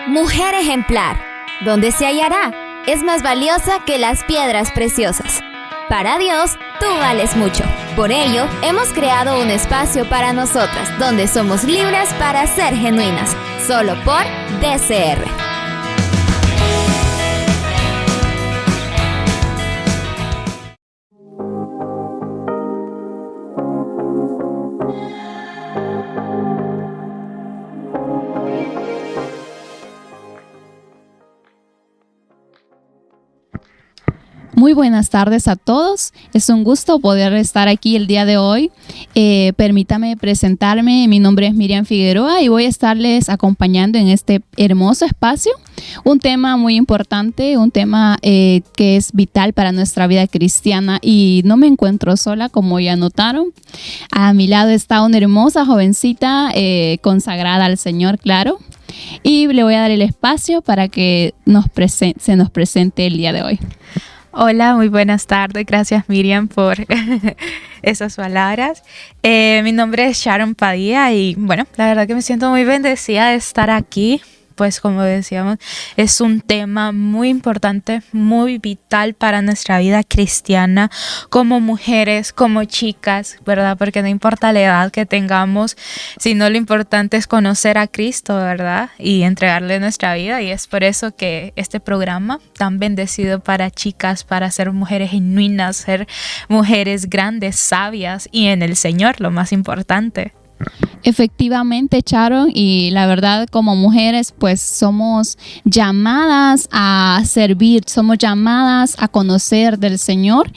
Mujer ejemplar, ¿dónde se hallará? Es más valiosa que las piedras preciosas. Para Dios, tú vales mucho. Por ello, hemos creado un espacio para nosotras, donde somos libres para ser genuinas, solo por DCR. Muy buenas tardes a todos. Es un gusto poder estar aquí el día de hoy. Permítame presentarme. Mi nombre es Miriam Figueroa y voy a estarles acompañando en este hermoso espacio. Un tema muy importante, un tema que es vital para nuestra vida cristiana, y no me encuentro sola, como ya notaron. A mi lado está una hermosa jovencita consagrada al Señor, claro. Y le voy a dar el espacio para que se nos presente el día de hoy. Hola, muy buenas tardes. Gracias, Miriam, por esas palabras. Mi nombre es Sharon Padilla y bueno, la verdad que me siento muy bendecida de estar aquí. Pues como decíamos, es un tema muy importante, muy vital para nuestra vida cristiana como mujeres, como chicas, ¿verdad? Porque no importa la edad que tengamos, sino lo importante es conocer a Cristo, ¿verdad? Y entregarle nuestra vida, y es por eso que este programa tan bendecido para chicas, para ser mujeres genuinas, ser mujeres grandes, sabias y en el Señor, lo más importante. Efectivamente, Sharon, y la verdad, como mujeres pues somos llamadas a servir, somos llamadas a conocer del Señor,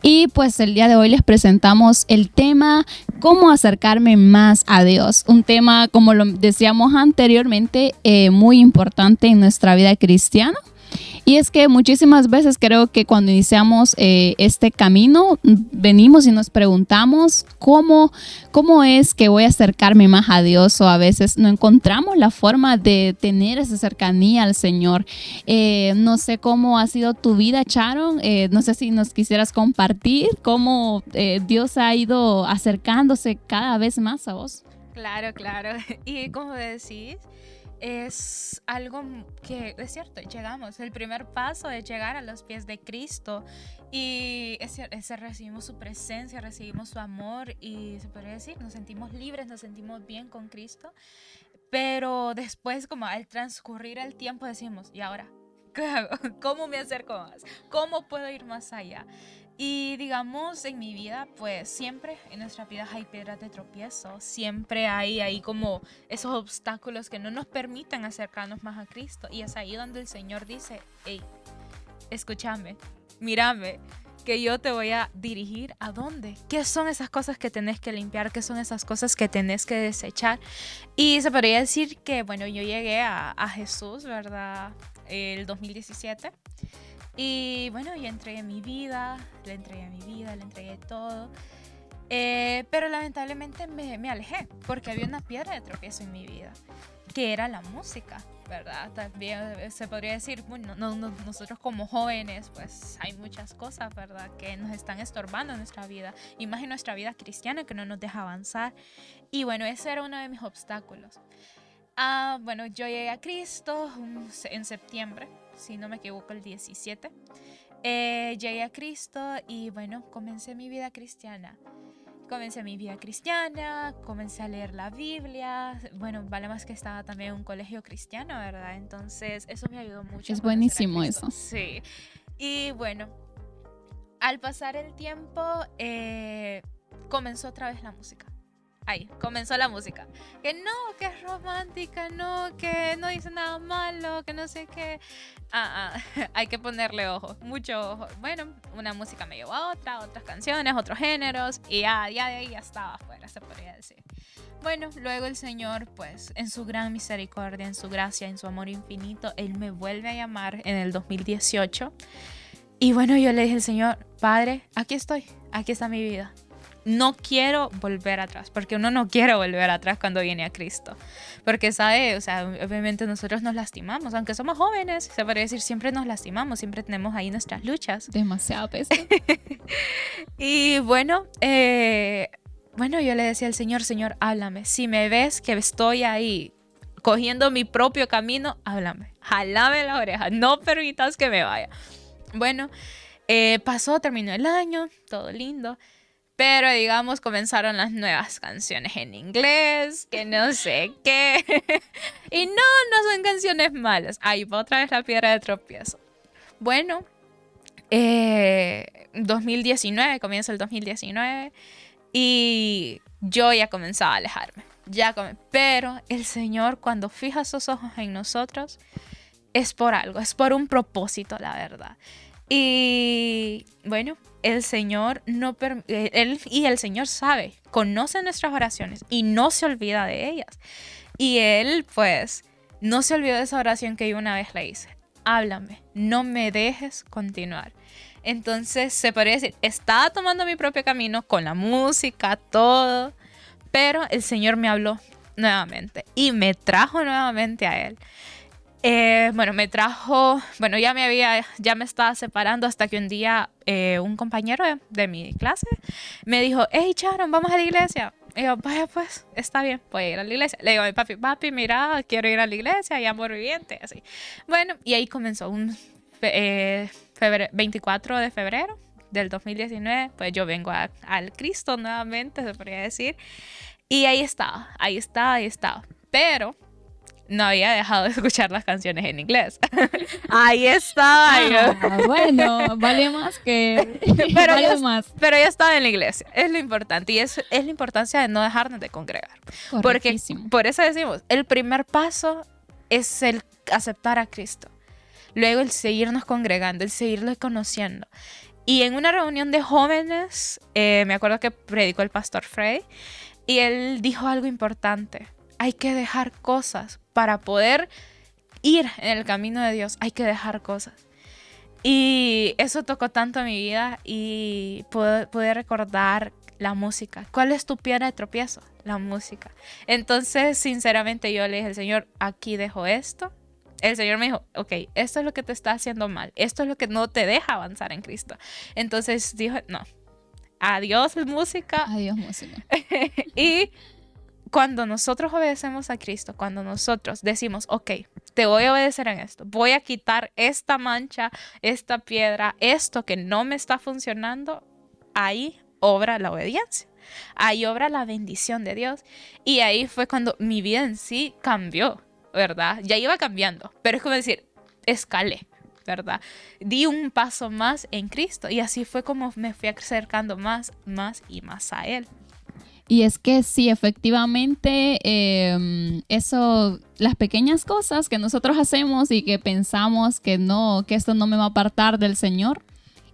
y pues el día de hoy les presentamos el tema cómo acercarme más a Dios, un tema, como lo decíamos anteriormente, muy importante en nuestra vida cristiana. Y es que muchísimas veces creo que cuando iniciamos este camino, venimos y nos preguntamos cómo es que voy a acercarme más a Dios, o a veces no encontramos la forma de tener esa cercanía al Señor. No sé cómo ha sido tu vida, Sharon. No sé si nos quisieras compartir cómo Dios ha ido acercándose cada vez más a vos. Claro. Y como decís, es algo que es cierto, llegamos. El primer paso es llegar a los pies de Cristo, y recibimos su presencia, recibimos su amor, y se podría decir, nos sentimos libres, nos sentimos bien con Cristo. Pero después, como al transcurrir el tiempo, decimos, ¿y ahora qué hago? ¿Cómo me acerco más? ¿Cómo puedo ir más allá? Y digamos, en mi vida, pues siempre en nuestras vidas hay piedras de tropiezo, siempre hay como esos obstáculos que no nos permiten acercarnos más a Cristo, y es ahí donde el Señor dice, hey, escúchame, mírame, que yo te voy a dirigir a dónde. ¿Qué son esas cosas que tenés que limpiar? ¿Qué son esas cosas que tenés que desechar? Y se podría decir que, bueno, yo llegué a Jesús, ¿verdad? El 2017. Y bueno, yo entregué mi vida, le entregué todo. Pero lamentablemente me alejé, porque había una piedra de tropiezo en mi vida, que era la música, ¿verdad? También se podría decir, bueno, nosotros como jóvenes, pues hay muchas cosas, ¿verdad?, que nos están estorbando en nuestra vida, y más en nuestra vida cristiana, que no nos deja avanzar. Y bueno, ese era uno de mis obstáculos. Bueno, yo llegué a Cristo en septiembre, si no me equivoco, el 17. Llegué a Cristo y bueno, comencé mi vida cristiana. Comencé a leer la Biblia. Bueno, vale más que estaba también en un colegio cristiano, ¿verdad? Entonces, eso me ayudó mucho. Es buenísimo eso. Sí. Y bueno, al pasar el tiempo, comenzó otra vez la música. Ahí, comenzó la música. Que no, que es romántica, no, que no dice nada malo, que no sé qué. Hay que ponerle ojo, mucho ojo. Bueno, una música me llevó a otras canciones, otros géneros, y ya de ahí ya estaba afuera, se podría decir. Bueno, luego el Señor, pues, en su gran misericordia, en su gracia, en su amor infinito, Él me vuelve a llamar en el 2018. Y bueno, yo le dije al Señor, Padre, aquí estoy, aquí está mi vida. No quiero volver atrás, porque uno no quiere volver atrás cuando viene a Cristo, porque sabe, o sea, obviamente nosotros nos lastimamos, aunque somos jóvenes, se podría decir, siempre nos lastimamos, siempre tenemos ahí nuestras luchas. Demasiado peso. Y bueno, bueno, yo le decía al Señor, Señor, háblame. Si me ves que estoy ahí cogiendo mi propio camino, háblame. Jalame la oreja, no permitas que me vaya. Bueno, terminó el año, todo lindo. Pero digamos, comenzaron las nuevas canciones en inglés, que no sé qué. Y no son canciones malas. Ahí va otra vez la piedra de tropiezo. Bueno, 2019, comienza el 2019. Y yo ya comenzaba a alejarme. Pero el Señor, cuando fija sus ojos en nosotros, es por algo, es por un propósito, la verdad. Y bueno, el Señor el Señor sabe, conoce nuestras oraciones y no se olvida de ellas. Y Él, pues, no se olvidó de esa oración que yo una vez le hice. Háblame, no me dejes continuar. Entonces, se podría decir, estaba tomando mi propio camino con la música, todo, pero el Señor me habló nuevamente y me trajo nuevamente a Él. Ya me estaba separando hasta que un día un compañero de mi clase me dijo, hey Sharon, vamos a la iglesia. Y yo, vaya pues, está bien, voy a ir a la iglesia. Le digo a mi papi, mira, quiero ir a la iglesia, y amor viviente, así. Bueno, y ahí comenzó 24 de febrero del 2019, pues yo vengo al Cristo nuevamente, se podría decir. Y ahí estaba. Pero no había dejado de escuchar las canciones en inglés. Ahí estaba yo. Bueno, vale más que... Pero yo estaba en la iglesia. Es lo importante. Y es la importancia de no dejarnos de congregar. Porque por eso decimos, el primer paso es el aceptar a Cristo. Luego el seguirnos congregando, el seguirlo conociendo. Y en una reunión de jóvenes, me acuerdo que predicó el pastor Frey. Y él dijo algo importante. Hay que dejar cosas para poder ir en el camino de Dios. Hay que dejar cosas. Y eso tocó tanto mi vida y pude recordar la música. ¿Cuál es tu piedra de tropiezo? La música. Entonces, sinceramente, yo le dije al Señor, aquí dejo esto. El Señor me dijo, ok, esto es lo que te está haciendo mal. Esto es lo que no te deja avanzar en Cristo. Entonces dijo, no. Adiós música. Adiós música. Y cuando nosotros obedecemos a Cristo, cuando nosotros decimos, ok, te voy a obedecer en esto, voy a quitar esta mancha, esta piedra, esto que no me está funcionando, ahí obra la obediencia, ahí obra la bendición de Dios. Y ahí fue cuando mi vida en sí cambió, ¿verdad? Ya iba cambiando, pero es como decir, escalé, ¿verdad? Di un paso más en Cristo y así fue como me fui acercando más y más a Él. Y es que sí, efectivamente, las pequeñas cosas que nosotros hacemos y que pensamos que esto no me va a apartar del Señor,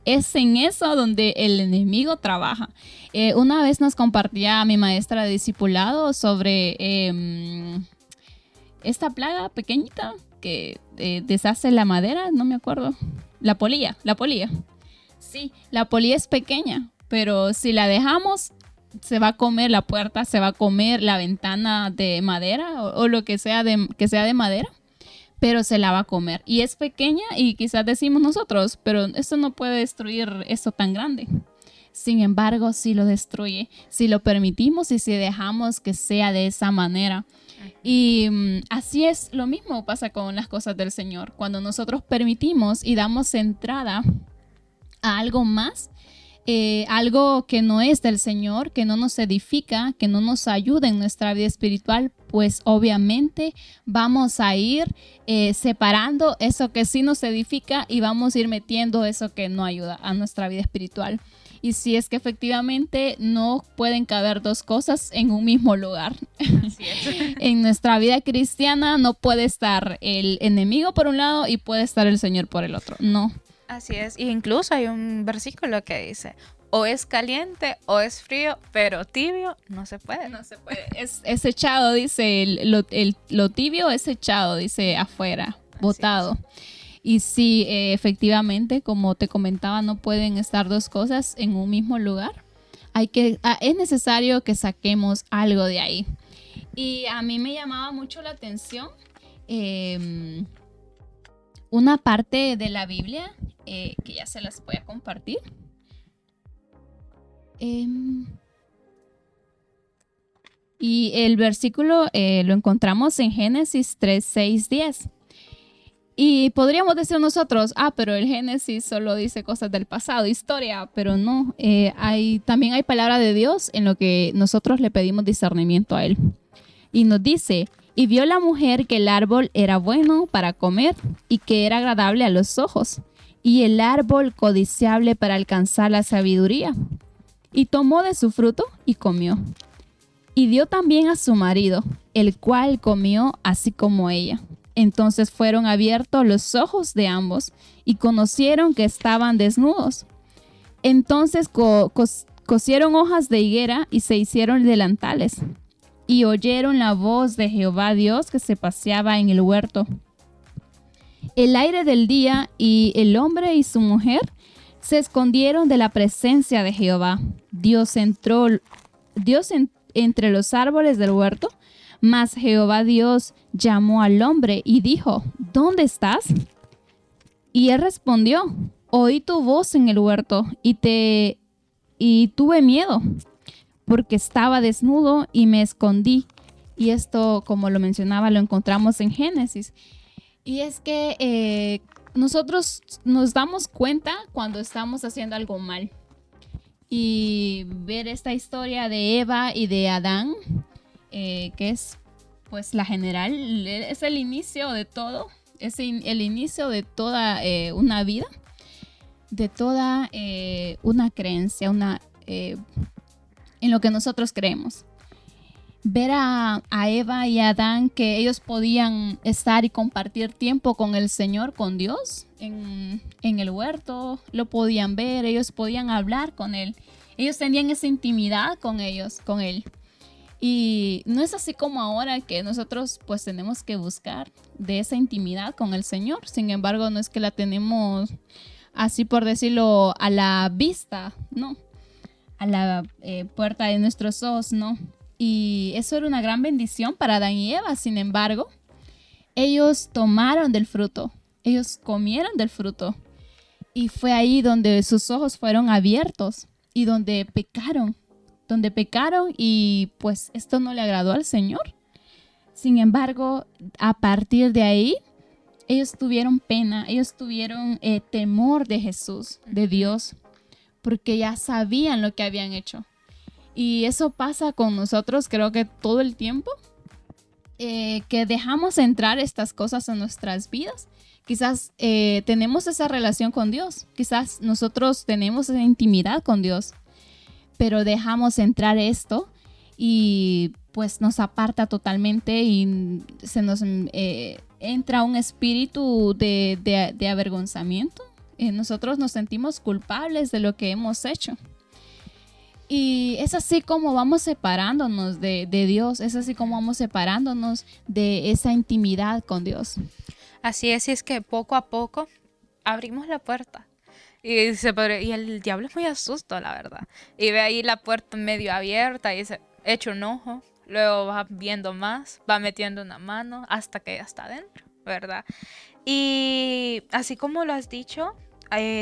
es en eso donde el enemigo trabaja. Una vez nos compartía mi maestra de discipulado sobre esta plaga pequeñita que deshace la madera, no me acuerdo, la polilla. Sí, la polilla es pequeña, pero si la dejamos, se va a comer la puerta, se va a comer la ventana de madera o lo que sea de madera, pero se la va a comer. Y es pequeña y quizás decimos nosotros, pero esto no puede destruir esto tan grande. Sin embargo, si lo destruye, si lo permitimos y si dejamos que sea de esa manera. Y así es, lo mismo pasa con las cosas del Señor. Cuando nosotros permitimos y damos entrada a algo más, algo que no es del Señor, que no nos edifica, que no nos ayuda en nuestra vida espiritual, pues obviamente vamos a ir separando eso que sí nos edifica y vamos a ir metiendo eso que no ayuda a nuestra vida espiritual. Y si es que efectivamente no pueden caber dos cosas en un mismo lugar. Así es. En nuestra vida cristiana no puede estar el enemigo por un lado y puede estar el Señor por el otro. No. Así es, y incluso hay un versículo que dice, o es caliente o es frío, pero tibio no se puede. No se puede. Es echado, dice, lo tibio es echado, dice afuera, botado. Y sí, efectivamente, como te comentaba, no pueden estar dos cosas en un mismo lugar. Es necesario que saquemos algo de ahí. Y a mí me llamaba mucho la atención una parte de la Biblia que ya se las voy a compartir. Y el versículo lo encontramos en Génesis 3, 6, 10. Y podríamos decir nosotros, pero el Génesis solo dice cosas del pasado, historia, pero no. También hay palabra de Dios en lo que nosotros le pedimos discernimiento a Él. Y nos dice, y vio la mujer que el árbol era bueno para comer y que era agradable a los ojos, y el árbol codiciable para alcanzar la sabiduría. Y tomó de su fruto y comió. Y dio también a su marido, el cual comió así como ella. Entonces fueron abiertos los ojos de ambos y conocieron que estaban desnudos. Entonces cosieron hojas de higuera y se hicieron delantales. Y oyeron la voz de Jehová Dios que se paseaba en el huerto. El aire del día y el hombre y su mujer se escondieron de la presencia de Jehová. Dios entró entre los árboles del huerto. Mas Jehová Dios llamó al hombre y dijo, ¿dónde estás? Y él respondió, oí tu voz en el huerto y tuve miedo, porque estaba desnudo y me escondí. Y esto, como lo mencionaba, lo encontramos en Génesis. Y es que nosotros nos damos cuenta cuando estamos haciendo algo mal. Y ver esta historia de Eva y de Adán, que es pues la general, es el inicio de todo, es el inicio de toda una vida, de toda una creencia, en lo que nosotros creemos. Ver a Eva y a Adán que ellos podían estar y compartir tiempo con el Señor, con Dios, en el huerto, lo podían ver, ellos podían hablar con Él, ellos tenían esa intimidad con Él. Y no es así como ahora que nosotros pues tenemos que buscar de esa intimidad con el Señor. Sin embargo, no es que la tenemos así por decirlo a la vista, no, a la puerta de nuestros ojos, no. Y eso era una gran bendición para Adán y Eva. Sin embargo, ellos tomaron del fruto, ellos comieron del fruto. Y fue ahí donde sus ojos fueron abiertos y donde pecaron y pues esto no le agradó al Señor. Sin embargo, a partir de ahí, ellos tuvieron pena, ellos tuvieron temor de Jesús, de Dios, porque ya sabían lo que habían hecho. Y eso pasa con nosotros, creo que todo el tiempo, que dejamos entrar estas cosas en nuestras vidas. Quizás tenemos esa relación con Dios, quizás nosotros tenemos esa intimidad con Dios, pero dejamos entrar esto y pues nos aparta totalmente y se nos entra un espíritu de avergonzamiento. Nosotros nos sentimos culpables de lo que hemos hecho. Y es así como vamos separándonos de Dios, es así como vamos separándonos de esa intimidad con Dios. Así es que poco a poco abrimos la puerta. Y el diablo es muy asusto, la verdad. Y ve ahí la puerta medio abierta y se echa un ojo. Luego va viendo más, va metiendo una mano hasta que ya está adentro, ¿verdad? Y así como lo has dicho,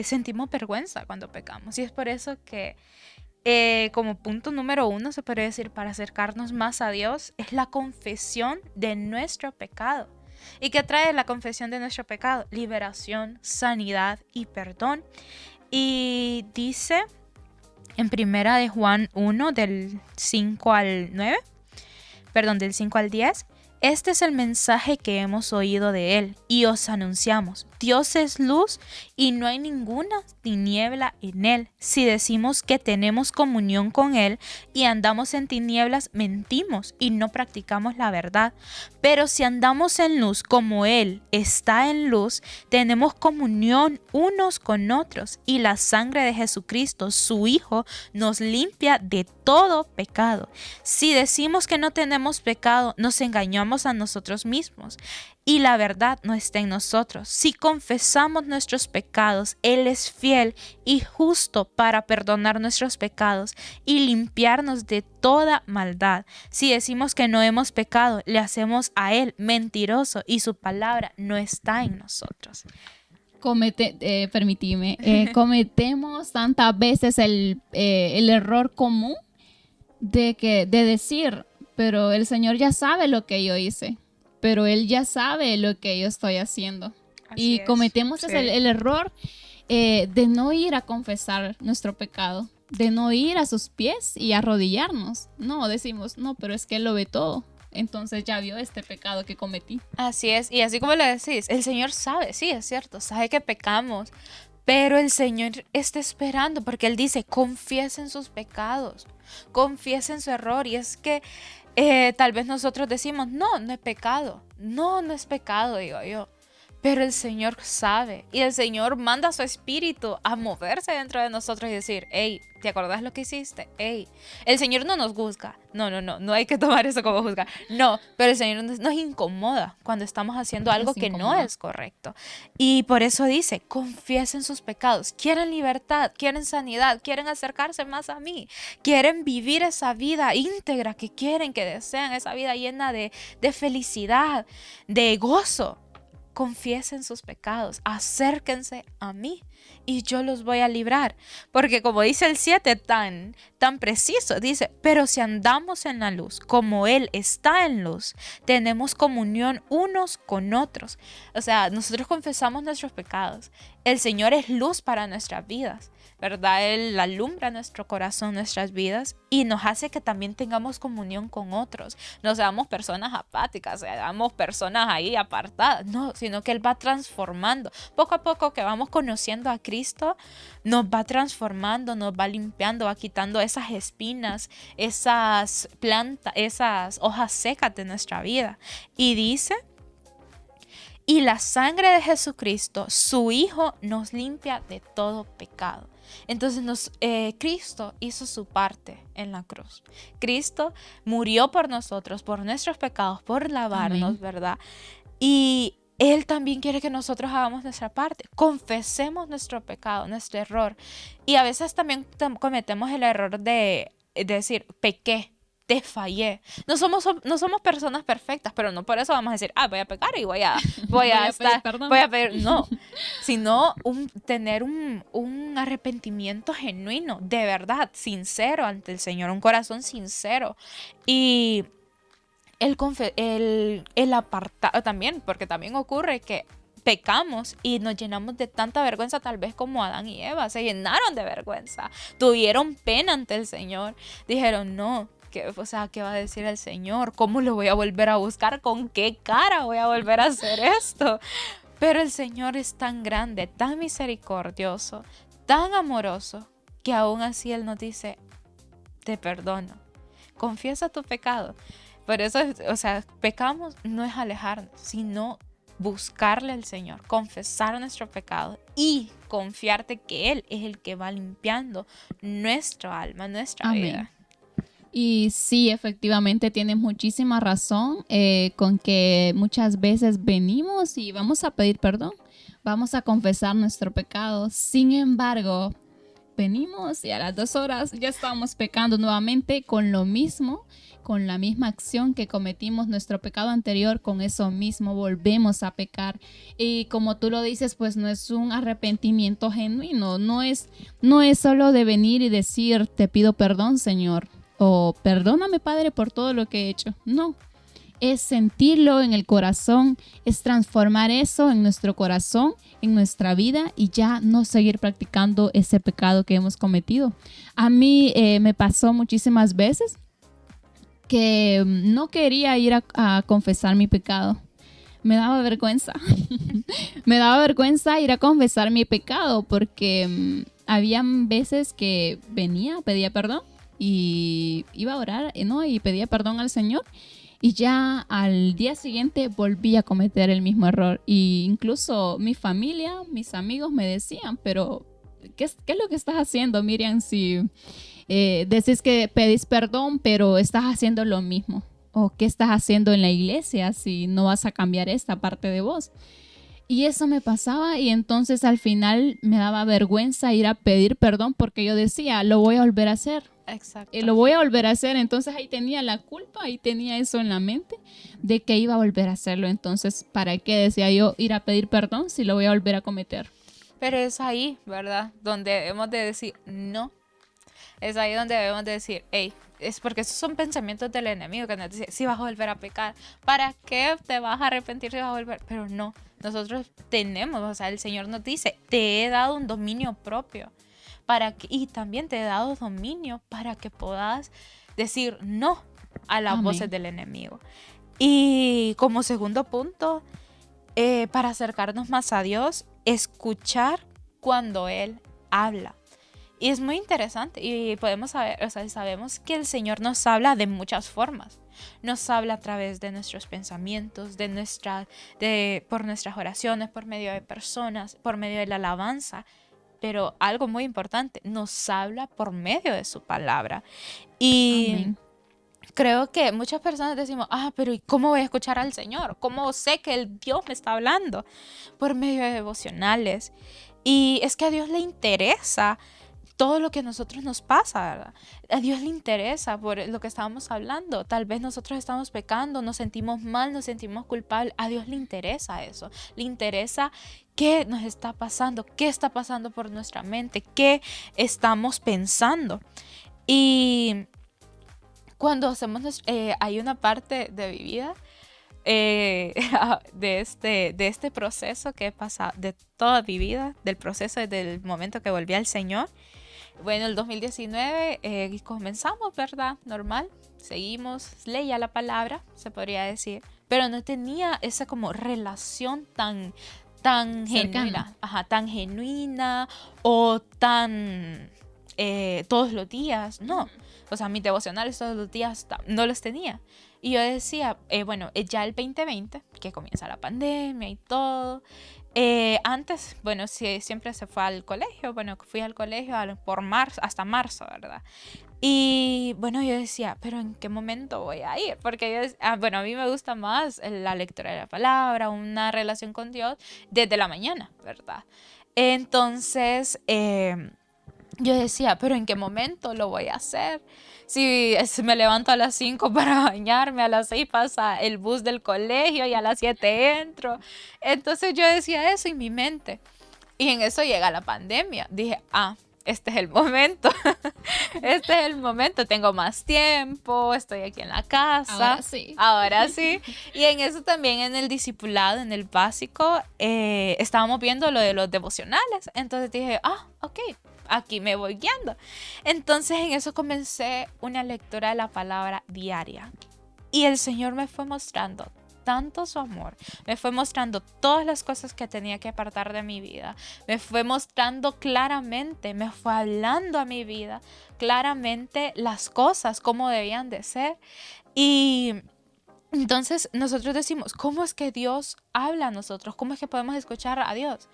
sentimos vergüenza cuando pecamos. Y es por eso que como punto número 1, se puede decir, para acercarnos más a Dios, es la confesión de nuestro pecado. ¿Y qué trae la confesión de nuestro pecado? Liberación, sanidad y perdón. Y dice en primera de Juan 1, del 5 al 10, este es el mensaje que hemos oído de él y os anunciamos. Dios es luz y no hay ninguna tiniebla en él. Si decimos que tenemos comunión con él y andamos en tinieblas, mentimos y no practicamos la verdad. Pero si andamos en luz como él está en luz, tenemos comunión unos con otros y la sangre de Jesucristo, su Hijo, nos limpia de todo pecado. Si decimos que no tenemos pecado, nos engañamos a nosotros mismos y la verdad no está en nosotros. Si confesamos nuestros pecados, Él es fiel y justo para perdonar nuestros pecados y limpiarnos de toda maldad. Si decimos que no hemos pecado, le hacemos a Él mentiroso y su palabra no está en nosotros. Cometemos tantas veces el error común de decir, pero el Señor ya sabe lo que yo hice, pero Él ya sabe lo que yo estoy haciendo. Así Y es, cometemos sí. el error de no ir a confesar nuestro pecado, de no ir a sus pies y arrodillarnos. No, decimos, no, pero es que Él lo ve todo. Entonces ya vio este pecado que cometí. Así es, y así como lo decís, el Señor sabe, sí, es cierto, sabe que pecamos, pero el Señor está esperando porque Él dice, confiesen sus pecados, confiesen su error. Y es que tal vez nosotros decimos, no, no es pecado, no, no es pecado, digo yo. Pero el Señor sabe y el Señor manda a su espíritu a moverse dentro de nosotros y decir, hey, ¿te acordás lo que hiciste? Hey, el Señor no nos juzga. No hay que tomar eso como juzgar. No, pero el Señor nos incomoda cuando estamos haciendo algo que no es correcto. Y por eso dice, confiesen sus pecados. Quieren libertad, quieren sanidad, quieren acercarse más a mí. Quieren vivir esa vida íntegra que quieren, que desean, esa vida llena de felicidad, de gozo. Confiesen sus pecados, acérquense a mí y yo los voy a librar. Porque como dice el 7 tan preciso, dice, pero si andamos en la luz, como Él está en luz, tenemos comunión unos con otros. O sea, nosotros confesamos nuestros pecados. El Señor es luz para nuestras vidas, ¿verdad? Él alumbra nuestro corazón, nuestras vidas y nos hace que también tengamos comunión con otros. No seamos personas apáticas, seamos personas ahí apartadas, no, sino que Él va transformando. Poco a poco que vamos conociendo a Cristo, nos va transformando, nos va limpiando, va quitando esas espinas, esas plantas, esas hojas secas de nuestra vida. Y dice, y la sangre de Jesucristo, su Hijo, nos limpia de todo pecado. Entonces Cristo hizo su parte en la cruz. Cristo murió por nosotros, por nuestros pecados, por lavarnos, amén, ¿verdad? Y Él también quiere que nosotros hagamos nuestra parte. Confesemos nuestro pecado, nuestro error. Y a veces también cometemos el error de decir, pequé. Te fallé. No somos personas perfectas, pero no por eso vamos a decir, voy a pecar y voy a pedir, no, sino tener un arrepentimiento genuino, de verdad, sincero ante el Señor, un corazón sincero. Y el apartado también, porque también ocurre que pecamos y nos llenamos de tanta vergüenza, tal vez como Adán y Eva, se llenaron de vergüenza, tuvieron pena ante el Señor, dijeron no. ¿Qué va a decir el Señor? ¿Cómo lo voy a volver a buscar? ¿Con qué cara voy a volver a hacer esto? Pero el Señor es tan grande, tan misericordioso, tan amoroso, que aún así Él nos dice, te perdono. Confiesa tu pecado. Por eso, pecamos no es alejarnos, sino buscarle al Señor, confesar nuestro pecado y confiarte que Él es el que va limpiando nuestra alma, nuestra amén, vida. Y sí, efectivamente tienes muchísima razón con que muchas veces venimos y vamos a pedir perdón, vamos a confesar nuestro pecado. Sin embargo, venimos y a las 2 horas ya estamos pecando nuevamente con lo mismo, con la misma acción que cometimos nuestro pecado anterior, con eso mismo volvemos a pecar. Y como tú lo dices, pues no es un arrepentimiento genuino, no es solo de venir y decir, te pido perdón, Señor, o perdóname, Padre, por todo lo que he hecho. No, es sentirlo en el corazón, es transformar eso en nuestro corazón, en nuestra vida y ya no seguir practicando ese pecado que hemos cometido. A mí me pasó muchísimas veces que no quería ir a confesar mi pecado. Me daba vergüenza. Me daba vergüenza ir a confesar mi pecado porque habían veces que venía, pedía perdón y iba a orar, ¿no? Y pedía perdón al Señor y ya al día siguiente volví a cometer el mismo error. Y incluso mi familia, mis amigos me decían, pero ¿qué es lo que estás haciendo, Miriam? Si decís que pedís perdón, pero estás haciendo lo mismo. ¿O qué estás haciendo en la iglesia si no vas a cambiar esta parte de vos? Y eso me pasaba y entonces al final me daba vergüenza ir a pedir perdón porque yo decía, lo voy a volver a hacer. Exacto. Lo voy a volver a hacer. Entonces ahí tenía la culpa, ahí tenía eso en la mente de que iba a volver a hacerlo. Entonces, ¿para qué decía yo ir a pedir perdón si lo voy a volver a cometer? Pero es ahí, ¿verdad? Donde debemos de decir no. Es ahí donde debemos de decir, hey, es porque esos son pensamientos del enemigo que nos dice, si vas a volver a pecar, ¿para qué te vas a arrepentir si vas a volver? Pero no, nosotros tenemos, o sea, el Señor nos dice, te he dado un dominio propio y también te he dado dominio para que puedas decir no a las voces del enemigo. Y como segundo punto, para acercarnos más a Dios, escuchar cuando Él habla. Y es muy interesante y podemos saber, o sea, sabemos que el Señor nos habla de muchas formas. Nos habla a través de nuestros pensamientos, por nuestras oraciones, por medio de personas, por medio de la alabanza. Pero algo muy importante, nos habla por medio de su palabra. Y Amén. Creo que muchas personas decimos, pero ¿y cómo voy a escuchar al Señor? ¿Cómo sé que el Dios me está hablando? Por medio de devocionales. Y es que a Dios le interesa todo lo que a nosotros nos pasa, ¿verdad? A Dios le interesa por lo que estábamos hablando. Tal vez nosotros estamos pecando, nos sentimos mal, nos sentimos culpables. A Dios le interesa eso. Le interesa qué nos está pasando, qué está pasando por nuestra mente, qué estamos pensando. Y cuando hacemos, hay una parte de mi vida, de este proceso que he pasado, de toda mi vida, del proceso desde el momento que volví al Señor. Bueno, el 2019 comenzamos, ¿verdad? Normal, seguimos, leía la palabra, se podría decir, pero no tenía esa como relación tan genuina, tan genuina o tan todos los días, no. O sea, mis devocionales todos los días no los tenía. Y yo decía, bueno, ya el 2020, que comienza la pandemia y todo. Antes, bueno, sí, siempre se fue al colegio. Bueno, fui al colegio hasta marzo, ¿verdad? Y bueno, yo decía, pero ¿en qué momento voy a ir? Porque bueno, a mí me gusta más la lectura de la palabra, una relación con Dios desde la mañana, ¿verdad? Entonces, yo decía, pero ¿en qué momento lo voy a hacer? Si me levanto a las 5 para bañarme, a las 6 pasa el bus del colegio y a las 7 entro. Entonces yo decía eso en mi mente. Y en eso llega la pandemia. Dije, este es el momento. Este es el momento. Tengo más tiempo, estoy aquí en la casa. Ahora sí. Y en eso también, en el discipulado, en el básico, estábamos viendo lo de los devocionales. Entonces dije, ok, aquí me voy guiando. Entonces en eso comencé una lectura de la palabra diaria. Y el Señor me fue mostrando tanto su amor, me fue mostrando todas las cosas que tenía que apartar de mi vida, me fue mostrando claramente, me fue hablando a mi vida claramente las cosas, cómo debían de ser. Y entonces nosotros decimos, ¿cómo es que Dios habla a nosotros? ¿Cómo es que podemos escuchar a Dios?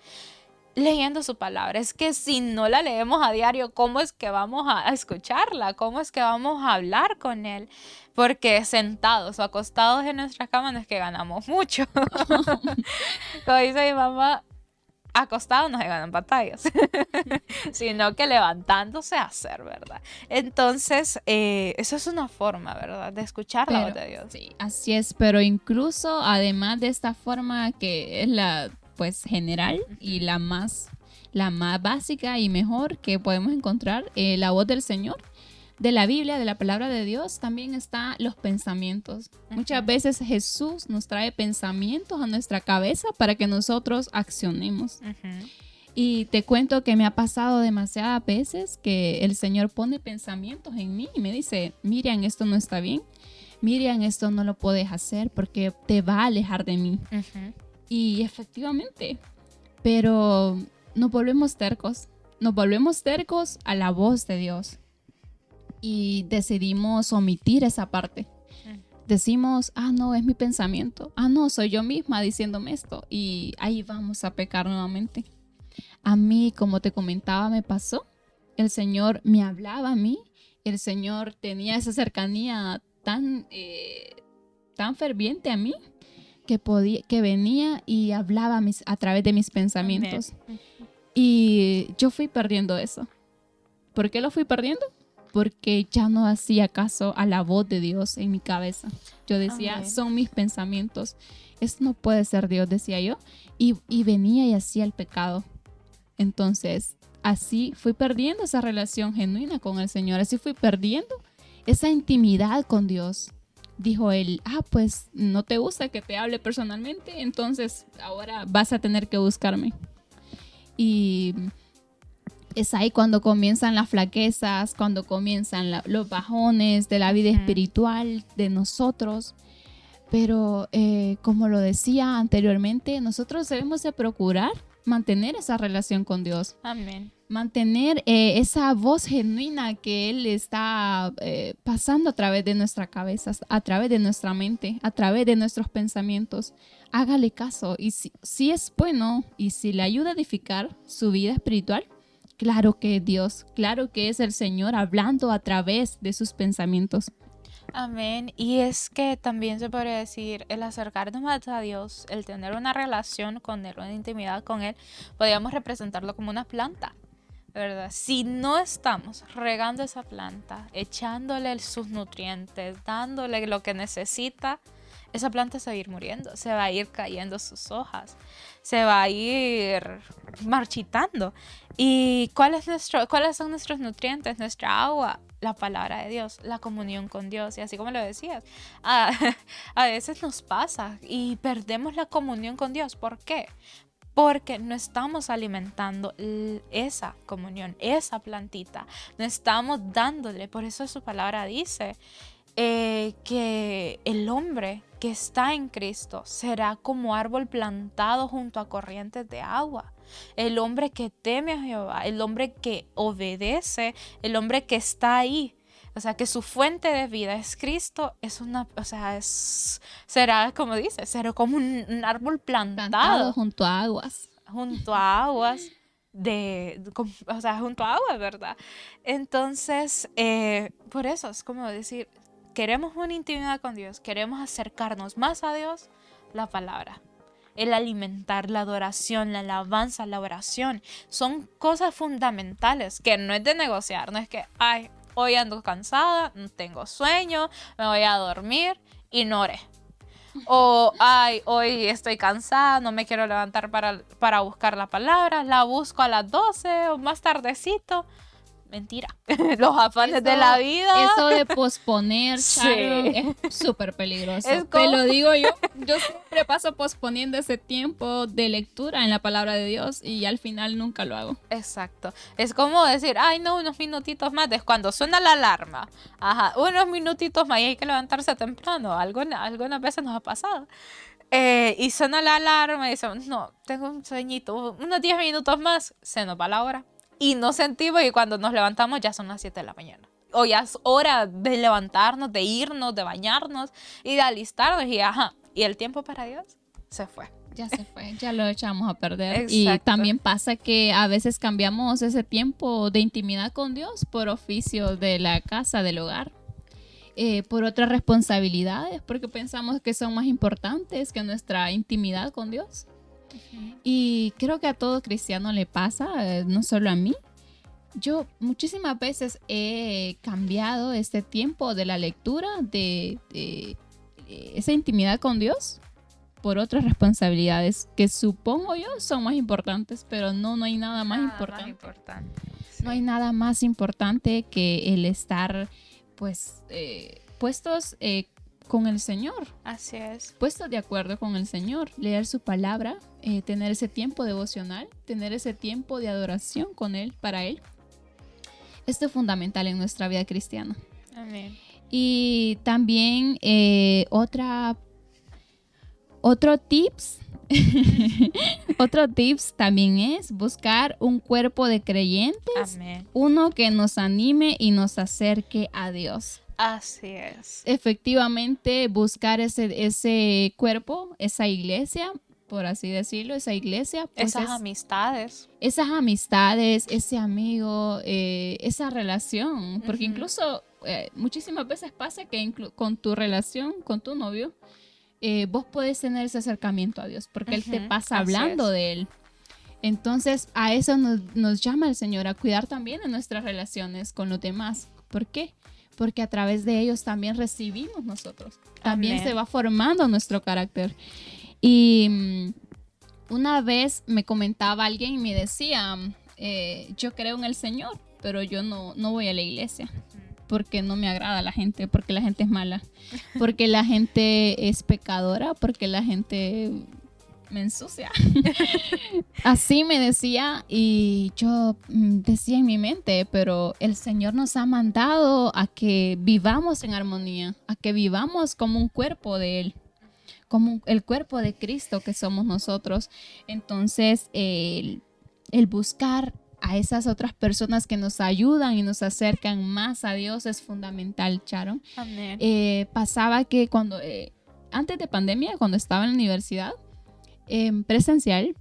Leyendo su palabra. Es que si no la leemos a diario, ¿cómo es que vamos a escucharla? ¿Cómo es que vamos a hablar con Él? Porque sentados o acostados en nuestra cama no es que ganamos mucho. Como dice mi mamá, acostados no se ganan batallas, sino que levantándose a hacer, ¿verdad? Entonces, eso es una forma, ¿verdad? De escuchar la voz de Dios. Sí, así es, pero incluso además de esta forma que es la pues general y la más básica y mejor que podemos encontrar, la voz del Señor, de la Biblia, de la palabra de Dios, también están los pensamientos. Muchas veces Jesús nos trae pensamientos a nuestra cabeza para que nosotros accionemos. Y te cuento que me ha pasado demasiadas veces que el Señor pone pensamientos en mí y me dice, Miriam, esto no está bien. Miriam, esto no lo puedes hacer porque te va a alejar de mí. Y efectivamente, pero nos volvemos tercos a la voz de Dios y decidimos omitir esa parte. Decimos, no, es mi pensamiento, no, soy yo misma diciéndome esto, y ahí vamos a pecar nuevamente. A mí, como te comentaba, me pasó, el Señor me hablaba a mí, el Señor tenía esa cercanía tan ferviente a mí, que venía y hablaba a través de mis pensamientos. Y yo fui perdiendo eso. ¿Por qué lo fui perdiendo? Porque ya no hacía caso a la voz de Dios en mi cabeza. Yo decía, son mis pensamientos. Esto no puede ser Dios, decía yo. Y venía y hacía el pecado. Entonces, así fui perdiendo esa relación genuina con el Señor, así fui perdiendo esa intimidad con Dios. Dijo él, pues no te gusta que te hable personalmente, entonces ahora vas a tener que buscarme. Y es ahí cuando comienzan las flaquezas, cuando comienzan los bajones de la vida espiritual de nosotros. Pero como lo decía anteriormente, nosotros debemos de procurar mantener esa relación con Dios. Amén. Mantener esa voz genuina que Él está pasando a través de nuestra cabeza, a través de nuestra mente, a través de nuestros pensamientos. Hágale caso. Y si es bueno y si le ayuda a edificar su vida espiritual, claro que es Dios, claro que es el Señor hablando a través de sus pensamientos. Amén. Y es que también se podría decir, el acercarnos más a Dios, el tener una relación con Él, una intimidad con Él, podríamos representarlo como una planta, ¿verdad? Si no estamos regando esa planta, echándole sus nutrientes, dándole lo que necesita, esa planta se va a ir muriendo, se va a ir cayendo sus hojas, se va a ir marchitando. ¿Y cuáles son nuestros nutrientes, nuestra agua? La palabra de Dios, la comunión con Dios. Y así como lo decías, a veces nos pasa y perdemos la comunión con Dios. ¿Por qué? Porque no estamos alimentando esa comunión, esa plantita. No estamos dándole. Por eso su palabra dice que el hombre que está en Cristo será como árbol plantado junto a corrientes de agua. El hombre que teme a Jehová, el hombre que obedece, el hombre que está ahí, o sea, que su fuente de vida es Cristo, será como dice, será como un árbol plantado junto a aguas. Junto a aguas, junto a aguas, ¿verdad? Entonces, por eso es como decir, queremos una intimidad con Dios, queremos acercarnos más a Dios, la palabra. El alimentar, la adoración, la alabanza, la oración, son cosas fundamentales que no es de negociar, no es que, hoy ando cansada, no tengo sueño, me voy a dormir y no oré. O, hoy estoy cansada, no me quiero levantar para buscar la palabra, la busco a las 12 o más tardecito. Mentira. Los afanes de la vida. Eso de posponer, Sharon, es súper peligroso. Te lo digo yo. Yo siempre paso posponiendo ese tiempo de lectura en la palabra de Dios y al final nunca lo hago. Exacto. Es como decir, no, unos minutitos más. Es cuando suena la alarma. Unos minutitos más y hay que levantarse temprano. Algunas veces nos ha pasado. Y suena la alarma y decimos, no, tengo un sueñito. Unos 10 minutos más. Se nos va la hora. Y nos sentimos y cuando nos levantamos ya son las 7 de la mañana. O ya es hora de levantarnos, de irnos, de bañarnos y de alistarnos. Y el tiempo para Dios se fue. Ya se fue, ya lo echamos a perder. Exacto. Y también pasa que a veces cambiamos ese tiempo de intimidad con Dios por oficio de la casa, del hogar. Por otras responsabilidades, porque pensamos que son más importantes que nuestra intimidad con Dios. Y creo que a todo cristiano le pasa, no solo a mí. Yo muchísimas veces he cambiado este tiempo de la lectura, de esa intimidad con Dios, por otras responsabilidades que supongo yo son más importantes, pero no hay nada más importante. Sí. No hay nada más importante que el estar puestos con el Señor. Así es. Puestos de acuerdo con el Señor, leer su palabra, tener ese tiempo devocional, tener ese tiempo de adoración con Él, para Él. Esto es fundamental en nuestra vida cristiana. Amén. Y también otro tips también es buscar un cuerpo de creyentes. Amén. Uno que nos anime y nos acerque a Dios. Así es. Efectivamente, buscar ese cuerpo, esa iglesia, por así decirlo, esa iglesia. Pues esas amistades, ese amigo, esa relación. Porque incluso muchísimas veces pasa que con tu relación, con tu novio, vos podés tener ese acercamiento a Dios, porque Él te pasa hablando de Él. Entonces, a eso nos llama el Señor, a cuidar también de nuestras relaciones con los demás. ¿Por qué? Porque a través de ellos también recibimos nosotros. También se va formando nuestro carácter. Y una vez me comentaba alguien y me decía, yo creo en el Señor, pero yo no voy a la iglesia. Porque no me agrada la gente, porque la gente es mala, porque la gente es pecadora, porque la gente me ensucia. Así me decía, y yo decía en mi mente, pero el Señor nos ha mandado a que vivamos en armonía, a que vivamos como un cuerpo de Él, como el cuerpo de Cristo que somos nosotros. Entonces, el buscar a esas otras personas que nos ayudan y nos acercan más a Dios es fundamental, Sharon. Amén. Pasaba que cuando, antes de pandemia, cuando estaba en la universidad presencial,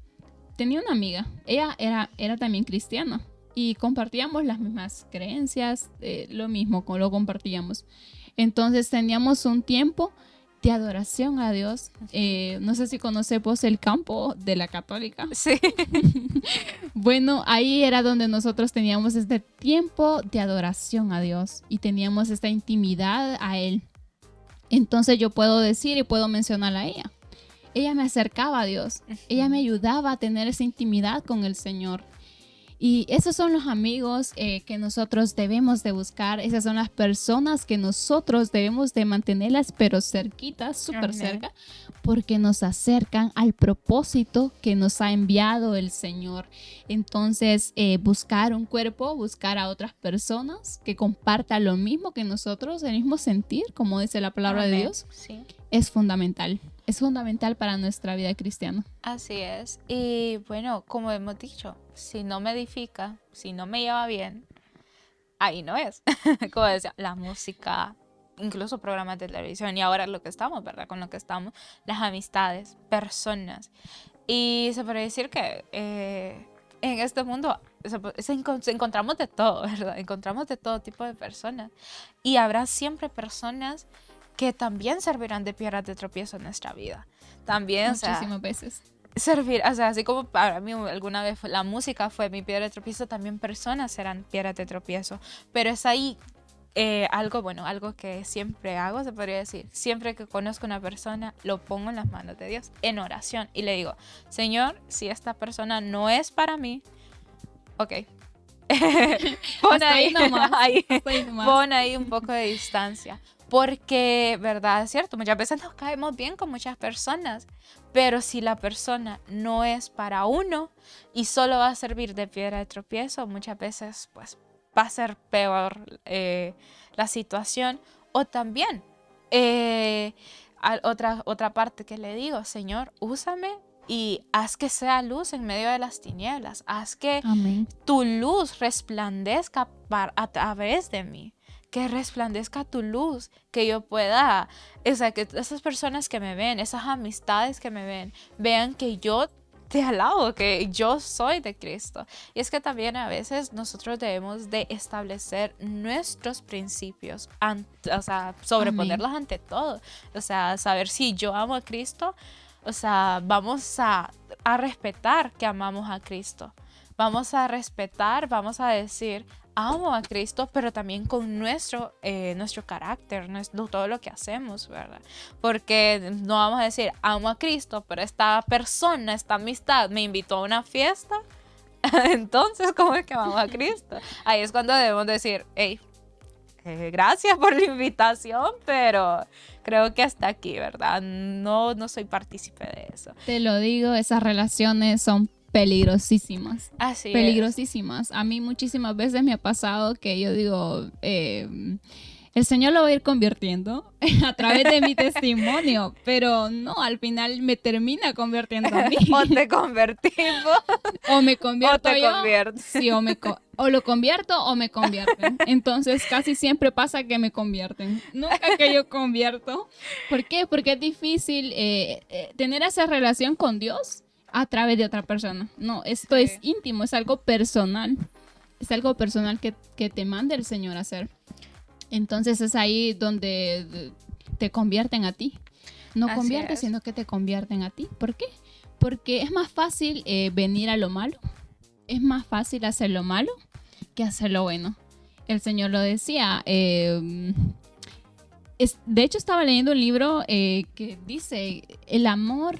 tenía una amiga. Ella era también cristiana y compartíamos las mismas creencias, lo mismo, lo compartíamos. Entonces teníamos un tiempo de adoración a Dios. No sé si conocemos el campo de la Católica. Sí. Bueno, ahí era donde nosotros teníamos este tiempo de adoración a Dios y teníamos esta intimidad a Él. Entonces yo puedo decir y puedo mencionar a ella. Ella me acercaba a Dios. Ella me ayudaba a tener esa intimidad con el Señor. Y esos son los amigos que nosotros debemos de buscar. Esas son las personas que nosotros debemos de mantenerlas, pero cerquitas, súper cerca, porque nos acercan al propósito que nos ha enviado el Señor. Entonces, buscar un cuerpo, buscar a otras personas que compartan lo mismo que nosotros, el mismo sentir, como dice la palabra de Dios, es fundamental. Es fundamental para nuestra vida cristiana. Así es. Y bueno, como hemos dicho, si no me edifica, si no me lleva bien, ahí no es. Como decía, la música, incluso programas de televisión y ahora lo que estamos, ¿verdad? Con lo que estamos, las amistades, personas. Y se puede decir que en este mundo encontramos de todo, ¿verdad? Encontramos de todo tipo de personas. Y habrá siempre personas que también servirán de piedras de tropiezo en nuestra vida. También, muchísimas veces. Servir, o sea, así como para mí alguna vez la música fue mi piedra de tropiezo, también personas serán piedras de tropiezo. Pero es ahí algo que siempre hago, se podría decir. Siempre que conozco a una persona, lo pongo en las manos de Dios, en oración. Y le digo, Señor, si esta persona no es para mí, ok. Pon ahí un poco de distancia. Porque, verdad, es cierto, muchas veces nos caemos bien con muchas personas, pero si la persona no es para uno y solo va a servir de piedra de tropiezo, muchas veces pues va a ser peor la situación. O también, otra parte que le digo, Señor, úsame y haz que sea luz en medio de las tinieblas, haz que tu luz resplandezca a través de mí. Que resplandezca tu luz, que yo pueda, o sea, que esas personas que me ven, esas amistades que me ven, vean que yo te alabo, que yo soy de Cristo. Y es que también a veces nosotros debemos de establecer nuestros principios, o sea, sobreponerlos ante todo. O sea, saber si yo amo a Cristo, o sea, vamos a respetar que amamos a Cristo. Vamos a respetar, vamos a decir, amo a Cristo, pero también con nuestro carácter, todo lo que hacemos, ¿verdad? Porque no vamos a decir, amo a Cristo, pero esta persona, esta amistad me invitó a una fiesta, entonces, ¿cómo es que amamos a Cristo? Ahí es cuando debemos decir, hey, gracias por la invitación, pero creo que hasta aquí, ¿verdad? No soy partícipe de eso. Te lo digo, esas relaciones son peligrosísimas. Así peligrosísimas. A mí muchísimas veces me ha pasado que yo digo, el Señor lo va a ir convirtiendo a través de mi testimonio, pero no, al final me termina convirtiendo a mí. O te convertimos. O me convierto o te yo. Conviertes. Sí, o lo convierto o me convierten. Entonces casi siempre pasa que me convierten. Nunca que yo convierto. ¿Por qué? Porque es difícil tener esa relación con Dios a través de otra persona. No, esto es íntimo, es algo personal. Es algo personal que te manda el Señor a hacer. Entonces es ahí donde te convierten a ti. No conviertes, sino que te convierten a ti. ¿Por qué? Porque es más fácil venir a lo malo. Es más fácil hacer lo malo que hacer lo bueno. El Señor lo decía. De hecho, estaba leyendo un libro que dice, el amor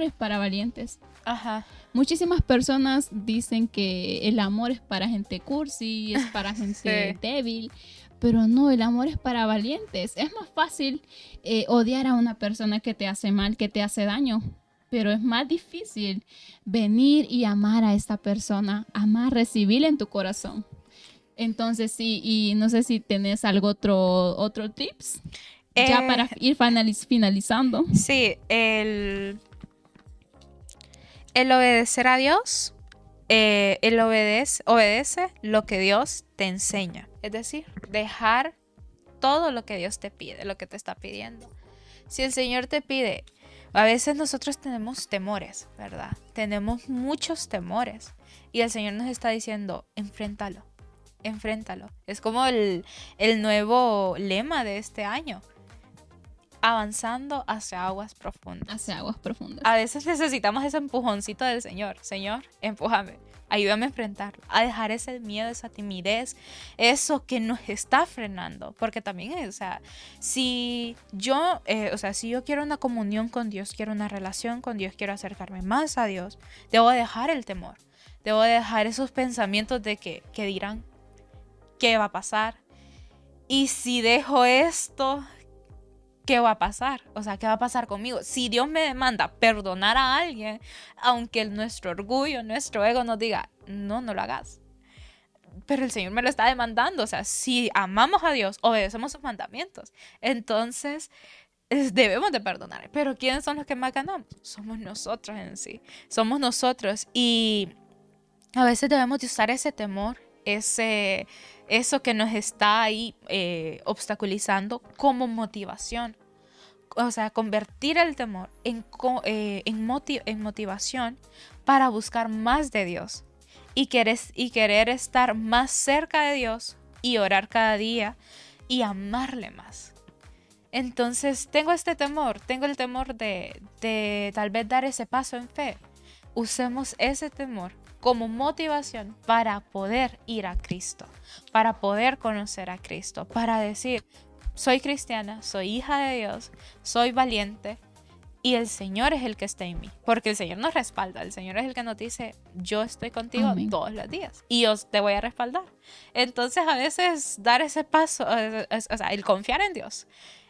es para valientes. Ajá. muchísimas personas dicen que el amor es para gente cursi, es para gente Sí. débil, pero no, el amor es para valientes. Es más fácil odiar a una persona que te hace mal, que te hace daño, pero es más difícil venir y amar a esta persona, amar, recibirla en tu corazón. Entonces sí, y no sé si tenés algo otro tips ya para ir finalizando. Sí, el obedecer a Dios, el obedece lo que Dios te enseña. Es decir, dejar todo lo que Dios te pide, lo que te está pidiendo. Si el Señor te pide, a veces nosotros tenemos temores, ¿verdad? Tenemos muchos temores. Y el Señor nos está diciendo, enfréntalo, enfréntalo. Es como el nuevo lema de este año. Avanzando hacia aguas profundas. Hacia aguas profundas. A veces necesitamos ese empujoncito del Señor. Señor, empújame, ayúdame a enfrentarlo, a dejar ese miedo, esa timidez, eso que nos está frenando. Porque también, o sea, si yo quiero una comunión con Dios, quiero una relación con Dios, quiero acercarme más a Dios, debo dejar el temor, debo dejar esos pensamientos de que dirán, qué va a pasar, y si dejo esto, ¿qué va a pasar? O sea, ¿qué va a pasar conmigo? Si Dios me demanda perdonar a alguien, aunque nuestro orgullo, nuestro ego nos diga, no lo hagas. Pero el Señor me lo está demandando. O sea, si amamos a Dios, obedecemos sus mandamientos. Entonces, debemos de perdonar. Pero ¿quiénes son los que más ganamos? Somos nosotros en sí. Somos nosotros. Y a veces debemos de usar ese temor, eso que nos está ahí obstaculizando como motivación. O sea, convertir el temor en motivación para buscar más de Dios y querer estar más cerca de Dios y orar cada día y amarle más. Entonces tengo el temor de tal vez dar ese paso en fe. Usemos ese temor como motivación para poder ir a Cristo, para poder conocer a Cristo, para decir, soy cristiana, soy hija de Dios, soy valiente y el Señor es el que está en mí, porque el Señor nos respalda, el Señor es el que nos dice, yo estoy contigo Amén. todos los días y yo te voy a respaldar. Entonces a veces dar ese paso, o sea, el confiar en Dios,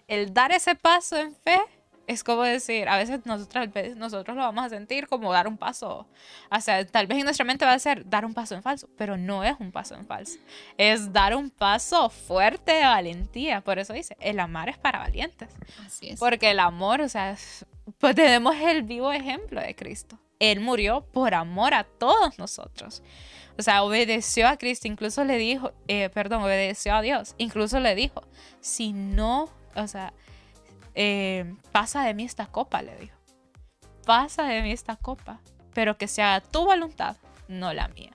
el dar ese paso en fe, es como decir, a veces nosotros lo vamos a sentir como dar un paso, o sea, tal vez en nuestra mente va a ser dar un paso en falso, pero no es un paso en falso, es dar un paso fuerte de valentía. Por eso dice, el amar es para valientes. Así es. Porque el amor, o sea, pues tenemos el vivo ejemplo de Cristo. Él murió por amor a todos nosotros. O sea, obedeció a Cristo, incluso le dijo, obedeció a Dios, incluso le dijo, si no, o sea, pasa de mí esta copa, le dijo. Pasa de mí esta copa, pero que se haga tu voluntad, no la mía.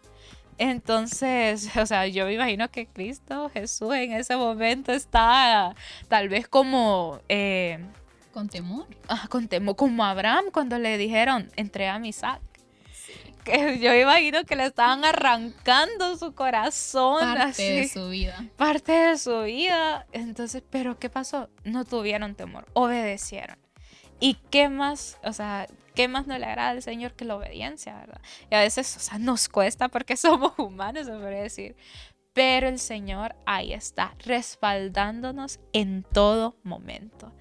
Entonces, o sea, yo me imagino que Cristo, Jesús, en ese momento está tal vez como con temor. Como Abraham cuando le dijeron, entrega a Isaac. Que yo me imagino que le estaban arrancando su corazón. Parte de su vida. Parte de su vida. Entonces, ¿pero qué pasó? No tuvieron temor, obedecieron. ¿Y qué más? O sea, ¿qué más no le agrada al Señor que la obediencia, verdad? Y a veces, o sea, nos cuesta porque somos humanos, se podría decir. Pero el Señor ahí está, respaldándonos en todo momento.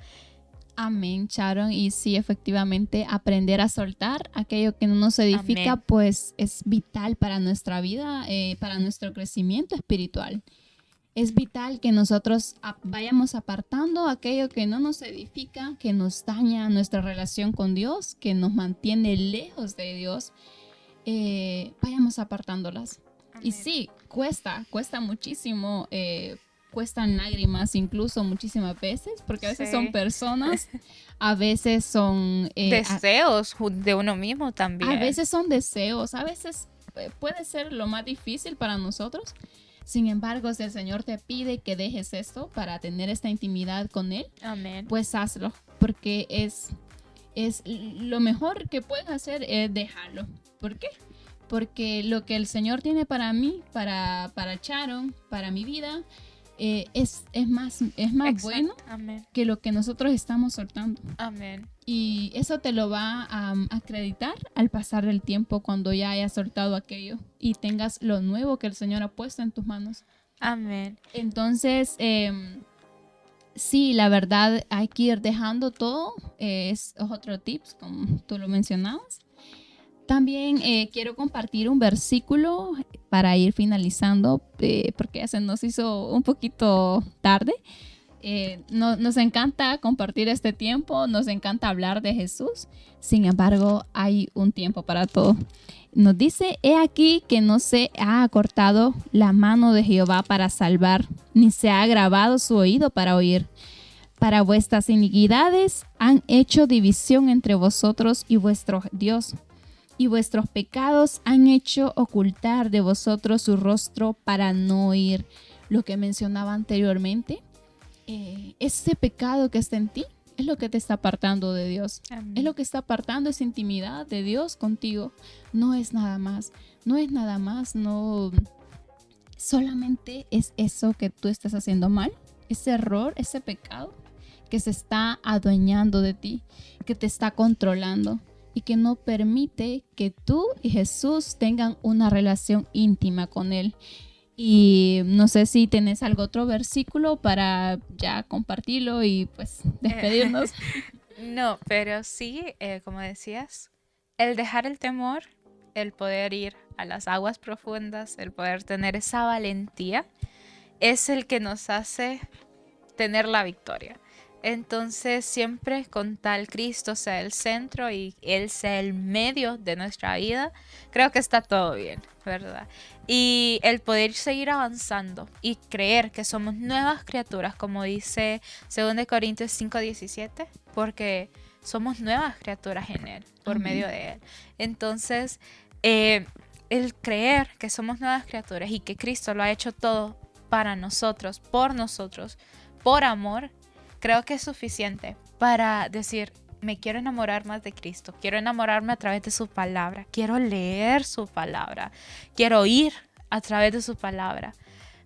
Amén, Sharon. Y sí, efectivamente, aprender a soltar aquello que no nos edifica, Amén. pues es vital para nuestra vida, para nuestro crecimiento espiritual. Es vital que nosotros vayamos apartando aquello que no nos edifica, que nos daña nuestra relación con Dios, que nos mantiene lejos de Dios. Vayamos apartándolas. Amén. Y sí, cuesta muchísimo. Cuestan lágrimas incluso muchísimas veces, porque a veces son personas, a veces son deseos de uno mismo también. A veces son deseos, a veces puede ser lo más difícil para nosotros. Sin embargo, si el Señor te pide que dejes esto para tener esta intimidad con Él, Amén, pues hazlo, porque es lo mejor que puedes hacer es dejarlo. ¿Por qué? Porque lo que el Señor tiene para mí, para Sharon, para mi vida, es más Exacto. bueno Amén. que lo que nosotros estamos soltando. Amén. Y eso te lo va a acreditar al pasar del tiempo, cuando ya hayas soltado aquello y tengas lo nuevo que el Señor ha puesto en tus manos. Amén. Entonces, sí, la verdad hay que ir dejando todo. Es otro tips, como tú lo mencionabas. También quiero compartir un versículo para ir finalizando, porque ya se nos hizo un poquito tarde. Nos encanta compartir este tiempo, nos encanta hablar de Jesús. Sin embargo, hay un tiempo para todo. Nos dice: he aquí que no se ha acortado la mano de Jehová para salvar, ni se ha agravado su oído para oír. Para vuestras iniquidades han hecho división entre vosotros y vuestro Dios, y vuestros pecados han hecho ocultar de vosotros su rostro para no oír. Lo que mencionaba anteriormente, ese pecado que está en ti es lo que te está apartando de Dios. Amén. Es lo que está apartando esa intimidad de Dios contigo. No es nada más. No es nada más. No. Solamente es eso que tú estás haciendo mal. Ese error, ese pecado que se está adueñando de ti, que te está controlando y que no permite que tú y Jesús tengan una relación íntima con Él. Y no sé si tenés algún otro versículo para ya compartirlo y pues despedirnos. No, pero sí, como decías, el dejar el temor, el poder ir a las aguas profundas, el poder tener esa valentía, es el que nos hace tener la victoria. Entonces, siempre con tal Cristo sea el centro y Él sea el medio de nuestra vida, creo que está todo bien, ¿verdad? Y el poder seguir avanzando y creer que somos nuevas criaturas, como dice 2 Corintios 5:17, porque somos nuevas criaturas en Él, por Amén. medio de Él. Entonces, el creer que somos nuevas criaturas y que Cristo lo ha hecho todo para nosotros, por amor, creo que es suficiente para decir: me quiero enamorar más de Cristo, quiero enamorarme a través de su palabra, quiero leer su palabra, quiero oír a través de su palabra,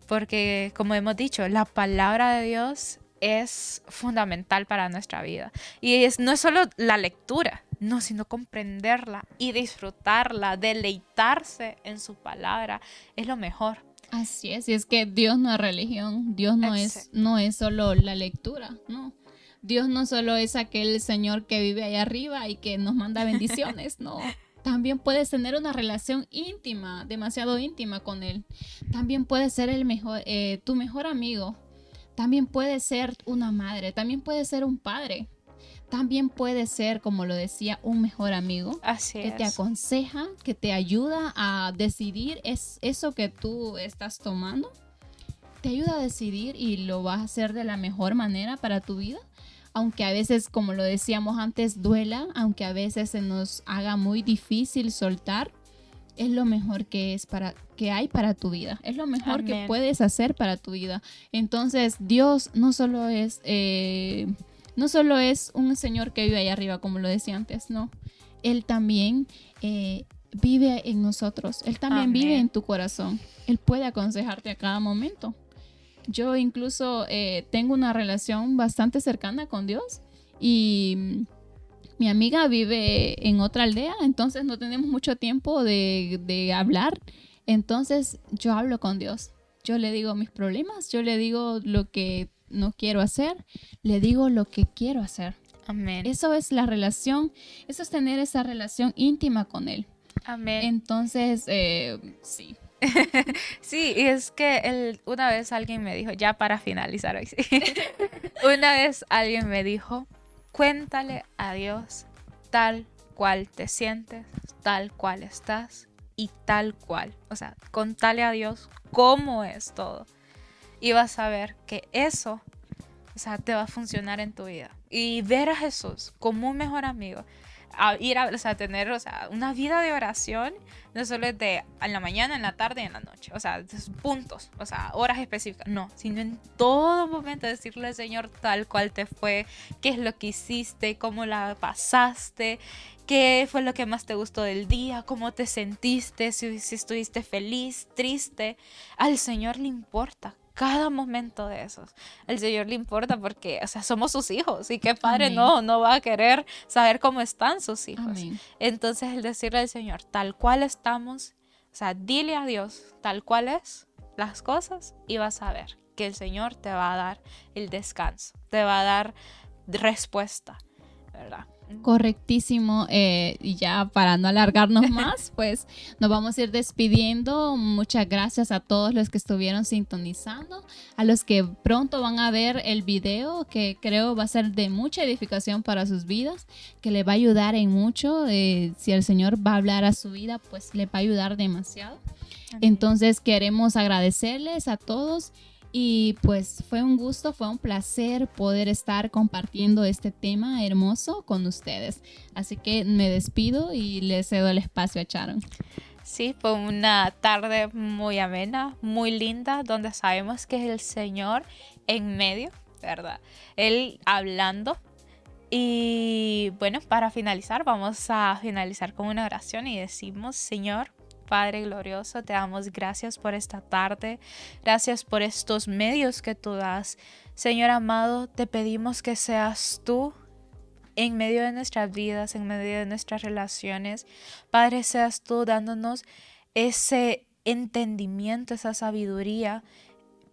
porque como hemos dicho, la palabra de Dios es fundamental para nuestra vida. Y no es solo la lectura, no, sino comprenderla y disfrutarla, deleitarse en su palabra, es lo mejor. Así es, y es que Dios no es religión, Dios no es solo la lectura, no. Dios no solo es aquel Señor que vive allá arriba y que nos manda bendiciones, no. También puedes tener una relación íntima, demasiado íntima con Él. También puedes ser tu mejor amigo. También puede ser una madre, también puede ser un padre. También puede ser, como lo decía, un mejor amigo. Así que es. te aconseja, que te ayuda a decidir eso que tú estás tomando. Te ayuda a decidir y lo vas a hacer de la mejor manera para tu vida. Aunque a veces, como lo decíamos antes, duela, aunque a veces se nos haga muy difícil soltar, es lo mejor que hay para tu vida. Es lo mejor Amén. que puedes hacer para tu vida. Entonces, Dios no solo es un Señor que vive allá arriba, como lo decía antes, no. Él también vive en nosotros. Él también Amén. vive en tu corazón. Él puede aconsejarte a cada momento. Yo incluso tengo una relación bastante cercana con Dios y mi amiga vive en otra aldea, entonces no tenemos mucho tiempo de hablar. Entonces yo hablo con Dios. Yo le digo mis problemas, yo le digo lo que no quiero hacer, le digo lo que quiero hacer. Amén. Eso es la relación, eso es tener esa relación íntima con Él. Amén. Entonces, sí. Sí, y es que una vez alguien me dijo, ya para finalizar hoy, sí. Una vez alguien me dijo: cuéntale a Dios tal cual te sientes, tal cual estás y tal cual. O sea, contale a Dios cómo es todo. Y vas a ver que eso, o sea, te va a funcionar en tu vida. Y ver a Jesús como un mejor amigo, tener, una vida de oración, no solo es de en la mañana, en la tarde y en la noche, puntos, horas específicas, no, sino en todo momento decirle al Señor tal cual te fue, qué es lo que hiciste, cómo la pasaste, qué fue lo que más te gustó del día, cómo te sentiste, si estuviste feliz, triste. Al Señor le importa cada momento de esos. Al Señor le importa porque, o sea, somos sus hijos y qué padre Amén. no va a querer saber cómo están sus hijos. Amén. Entonces el decirle al Señor, tal cual estamos, o sea, dile a Dios tal cual es las cosas y vas a ver que el Señor te va a dar el descanso, te va a dar respuesta, ¿verdad? Correctísimo. Y ya para no alargarnos más, pues nos vamos a ir despidiendo. Muchas gracias a todos los que estuvieron sintonizando, a los que pronto van a ver el video, que creo va a ser de mucha edificación para sus vidas, que les va a ayudar en mucho. Si el Señor va a hablar a su vida, pues le va a ayudar demasiado. Entonces queremos agradecerles a todos. Y pues fue un gusto, fue un placer poder estar compartiendo este tema hermoso con ustedes. Así que me despido y le cedo el espacio a Sharon. Sí, fue una tarde muy amena, muy linda, donde sabemos que es el Señor en medio, ¿verdad? Él hablando. Y bueno, para finalizar, vamos a finalizar con una oración y decimos, Señor, Padre glorioso, te damos gracias por esta tarde, gracias por estos medios que tú das. Señor amado, te pedimos que seas tú en medio de nuestras vidas, en medio de nuestras relaciones. Padre, seas tú dándonos ese entendimiento, esa sabiduría,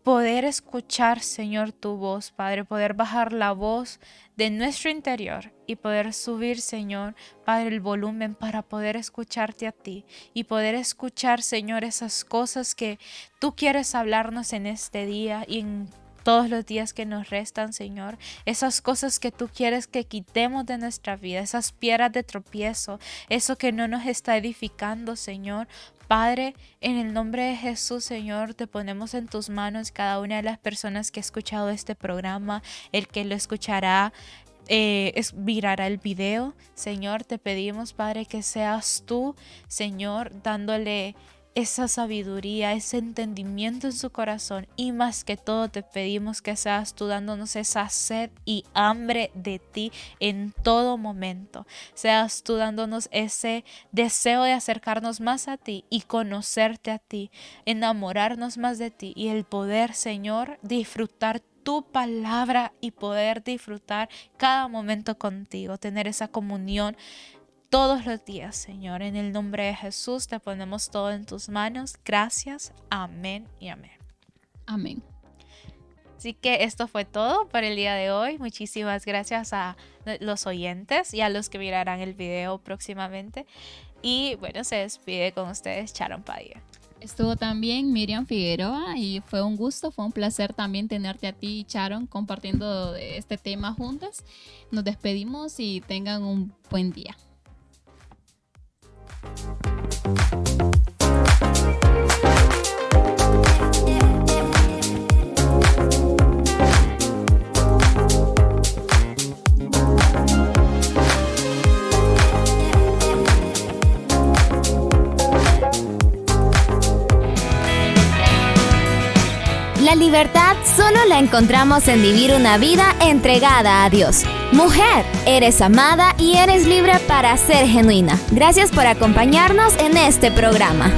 poder escuchar, Señor, tu voz, Padre, poder bajar la voz de nuestro interior y poder subir, Señor, Padre, el volumen para poder escucharte a ti y poder escuchar, Señor, esas cosas que tú quieres hablarnos en este día y en todos los días que nos restan, Señor, esas cosas que tú quieres que quitemos de nuestra vida, esas piedras de tropiezo, eso que no nos está edificando, Señor. Padre, en el nombre de Jesús, Señor, te ponemos en tus manos cada una de las personas que ha escuchado este programa, el que lo escuchará, mirará el video. Señor, te pedimos, Padre, que seas tú, Señor, dándole esa sabiduría, ese entendimiento en su corazón, y más que todo te pedimos que seas tú dándonos esa sed y hambre de ti en todo momento. Seas tú dándonos ese deseo de acercarnos más a ti y conocerte a ti, enamorarnos más de ti y el poder, Señor, disfrutar tu palabra y poder disfrutar cada momento contigo, tener esa comunión todos los días, Señor. En el nombre de Jesús te ponemos todo en tus manos. Gracias. Amén y amén. Amén. Así que esto fue todo por el día de hoy. Muchísimas gracias a los oyentes y a los que mirarán el video próximamente. Y bueno, se despide con ustedes Sharon Padilla. Estuvo también Miriam Figueroa y fue un gusto, fue un placer también tenerte a ti, Sharon, compartiendo este tema juntas. Nos despedimos y tengan un buen día. La libertad solo la encontramos en vivir una vida entregada a Dios. Mujer, eres amada y eres libre para ser genuina. Gracias por acompañarnos en este programa.